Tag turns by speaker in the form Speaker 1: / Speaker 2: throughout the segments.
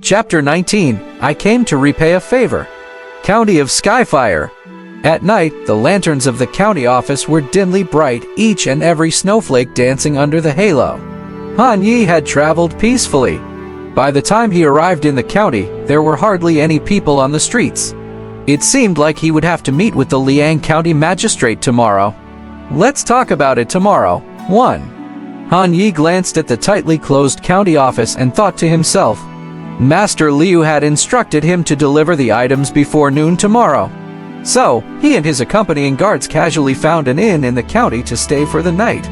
Speaker 1: Chapter 19. I came to repay a favor. County of Skyfire. At night, the lanterns of the county office were dimly bright, each and every snowflake dancing under the halo. Han Yi had traveled peacefully. By the time he arrived in the county, there were hardly any people on the streets. It seemed like he would have to meet with the Liang County magistrate tomorrow. Let's talk about it tomorrow. 1. Han Yi glanced at the tightly closed county office and thought to himself, Master Liu had instructed him to deliver the items before noon tomorrow. So, he and his accompanying guards casually found an inn in the county to stay for the night.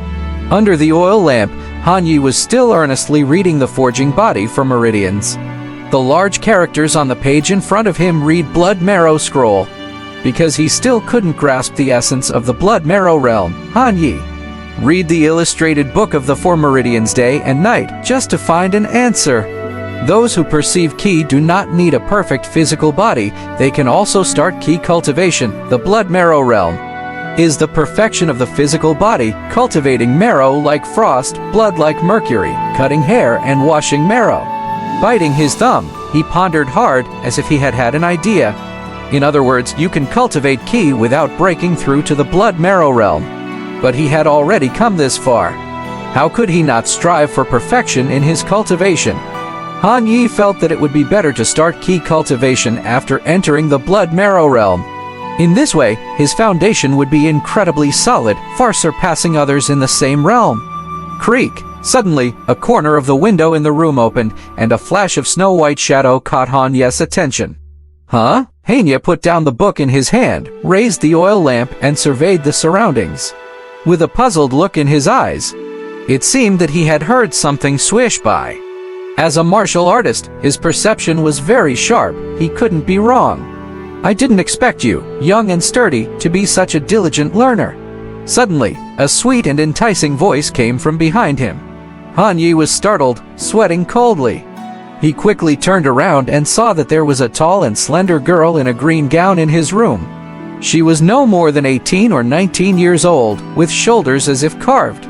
Speaker 1: Under the oil lamp, Han Yi was still earnestly reading the forging body for meridians. The large characters on the page in front of him read Blood Marrow Scroll. Because he still couldn't grasp the essence of the Blood Marrow realm, Han Yi read the illustrated book of the four meridians day and night just to find an answer. Those who perceive Qi do not need a perfect physical body, they can also start Qi cultivation. The blood marrow realm is the perfection of the physical body, cultivating marrow like frost, blood like mercury, cutting hair and washing marrow. Biting his thumb, he pondered hard as if he had had an idea. In other words, you can cultivate Qi without breaking through to the blood marrow realm. But he had already come this far. How could he not strive for perfection in his cultivation? Han Yi felt that it would be better to start Qi cultivation after entering the blood marrow realm. In this way, his foundation would be incredibly solid, far surpassing others in the same realm. Creak! Suddenly, a corner of the window in the room opened, and a flash of snow-white shadow caught Han Ye's attention. Huh? Hanya put down the book in his hand, raised the oil lamp, and surveyed the surroundings. With a puzzled look in his eyes, it seemed that he had heard something swish by. As a martial artist, his perception was very sharp. He couldn't be wrong. I didn't expect you, young and sturdy, to be such a diligent learner. Suddenly, a sweet and enticing voice came from behind him. Han Yi was startled, sweating coldly. He quickly turned around and saw that there was a tall and slender girl in a green gown in his room. She was no more than 18 or 19 years old, with shoulders as if carved,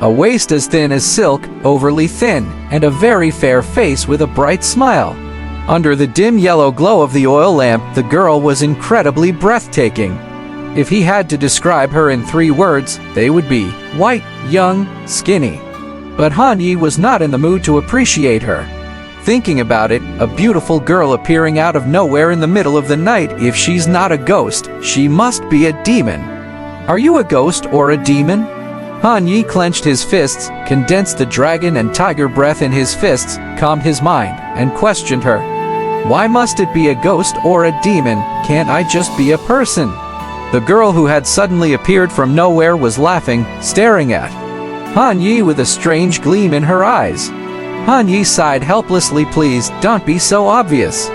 Speaker 1: a waist as thin as silk, overly thin, and a very fair face with a bright smile. Under the dim yellow glow of the oil lamp, the girl was incredibly breathtaking. If he had to describe her in 3 words, they would be white, young, skinny. But Han Yi was not in the mood to appreciate her. Thinking about it, a beautiful girl appearing out of nowhere in the middle of the night, if she's not a ghost, she must be a demon. Are you a ghost or a demon? Han Yi clenched his fists, condensed the dragon and tiger breath in his fists, calmed his mind, and questioned her. Why must it be a ghost or a demon? Can't I just be a person? The girl who had suddenly appeared from nowhere was laughing, staring at Han Yi with a strange gleam in her eyes. Han Yi sighed helplessly. Please, don't be so obvious.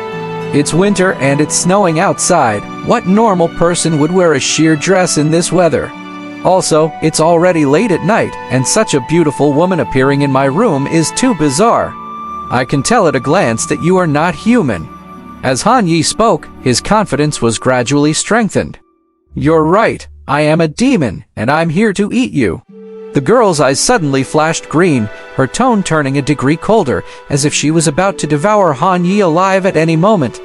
Speaker 1: It's winter and it's snowing outside. What normal person would wear a sheer dress in this weather? Also, it's already late at night, and such a beautiful woman appearing in my room is too bizarre. I can tell at a glance that you are not human. As Han Yi spoke, his confidence was gradually strengthened. You're right, I am a demon, and I'm here to eat you. The girl's eyes suddenly flashed green, her tone turning a degree colder, as if she was about to devour Han Yi alive at any moment.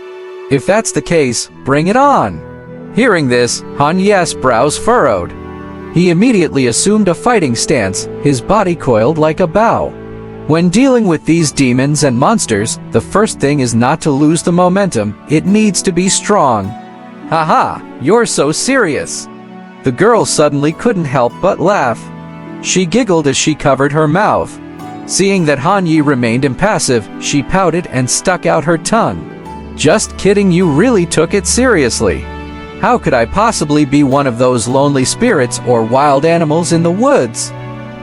Speaker 1: If that's the case, bring it on. Hearing this, Han Yi's brows furrowed. He immediately assumed a fighting stance, his body coiled like a bow. When dealing with these demons and monsters, the first thing is not to lose the momentum, it needs to be strong. Haha, you're so serious. The girl suddenly couldn't help but laugh. She giggled as she covered her mouth. Seeing that Han Yi remained impassive, she pouted and stuck out her tongue. Just kidding, you really took it seriously. How could I possibly be one of those lonely spirits or wild animals in the woods?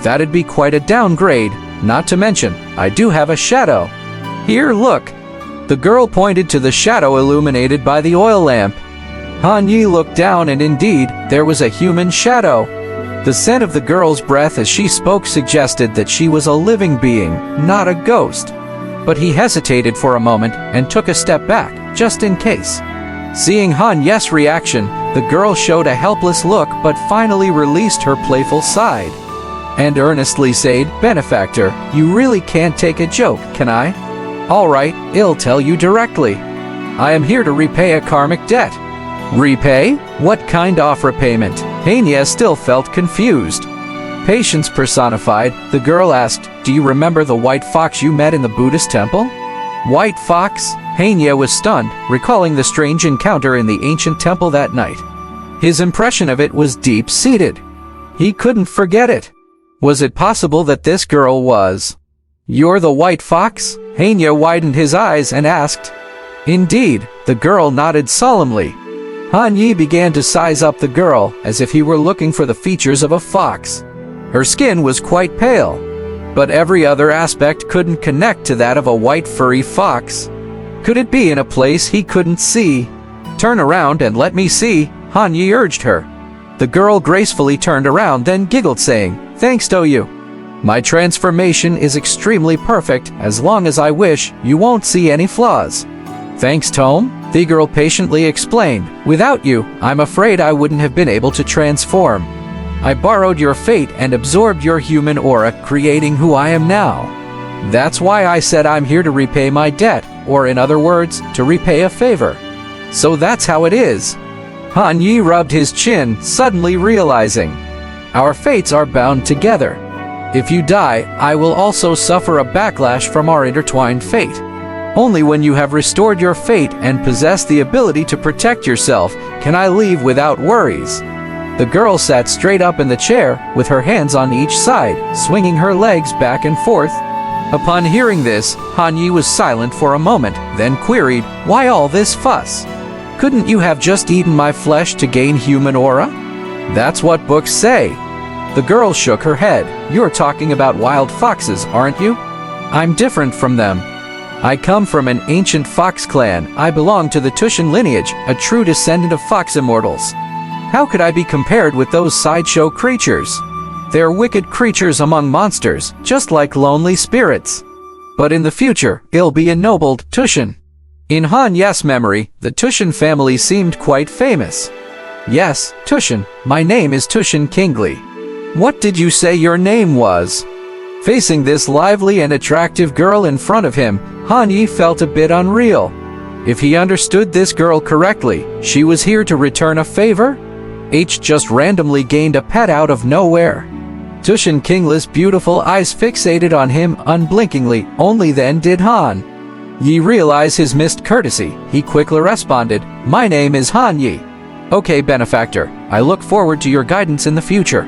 Speaker 1: That'd be quite a downgrade, not to mention, I do have a shadow. Here, look. The girl pointed to the shadow illuminated by the oil lamp. Han Yi looked down and indeed, there was a human shadow. The scent of the girl's breath as she spoke suggested that she was a living being, not a ghost. But he hesitated for a moment and took a step back, just in case. Seeing Han Yi's reaction, the girl showed a helpless look but finally released her playful side. And earnestly said, Benefactor, you really can't take a joke, can I? All right, I'll tell you directly. I am here to repay a karmic debt. Repay? What kind of repayment? Hania still felt confused. Patience personified, the girl asked, do you remember the white fox you met in the Buddhist temple? White fox? Hania was stunned, recalling the strange encounter in the ancient temple that night. His impression of it was deep-seated. He couldn't forget it. Was it possible that this girl was... You're the white fox? Hania widened his eyes and asked. Indeed, the girl nodded solemnly. Han Yi began to size up the girl, as if he were looking for the features of a fox. Her skin was quite pale, but every other aspect couldn't connect to that of a white furry fox. Could it be in a place he couldn't see? Turn around and let me see, Han Yi urged her. The girl gracefully turned around, then giggled, saying, Thanks to you. My transformation is extremely perfect. As long as I wish, you won't see any flaws. Thanks, Tome, the girl patiently explained. Without you, I'm afraid I wouldn't have been able to transform. I borrowed your fate and absorbed your human aura, creating who I am now. That's why I said I'm here to repay my debt, or in other words, to repay a favor. So that's how it is. Han Yi rubbed his chin, suddenly realizing, our fates are bound together. If you die, I will also suffer a backlash from our intertwined fate. Only when you have restored your fate and possess the ability to protect yourself can I leave without worries. The girl sat straight up in the chair, with her hands on each side, swinging her legs back and forth. Upon hearing this, Han Yi was silent for a moment, then queried, Why all this fuss? Couldn't you have just eaten my flesh to gain human aura? That's what books say. The girl shook her head. You're talking about wild foxes, aren't you? I'm different from them. I come from an ancient fox clan. I belong to the Tushan lineage, a true descendant of fox immortals. How could I be compared with those sideshow creatures? They're wicked creatures among monsters, just like lonely spirits. But in the future, I'll be ennobled Tushan. In Han Yi's memory, the Tushan family seemed quite famous. Yes, Tushan. My name is Tushan Kingly. What did you say your name was? Facing this lively and attractive girl in front of him, Han Yi felt a bit unreal. If he understood this girl correctly, she was here to return a favor? H just randomly gained a pet out of nowhere. Tushan Kingla's beautiful eyes fixated on him unblinkingly, only then did Han Yi realize his missed courtesy. He quickly responded, My name is Han Yi. Okay, benefactor, I look forward to your guidance in the future.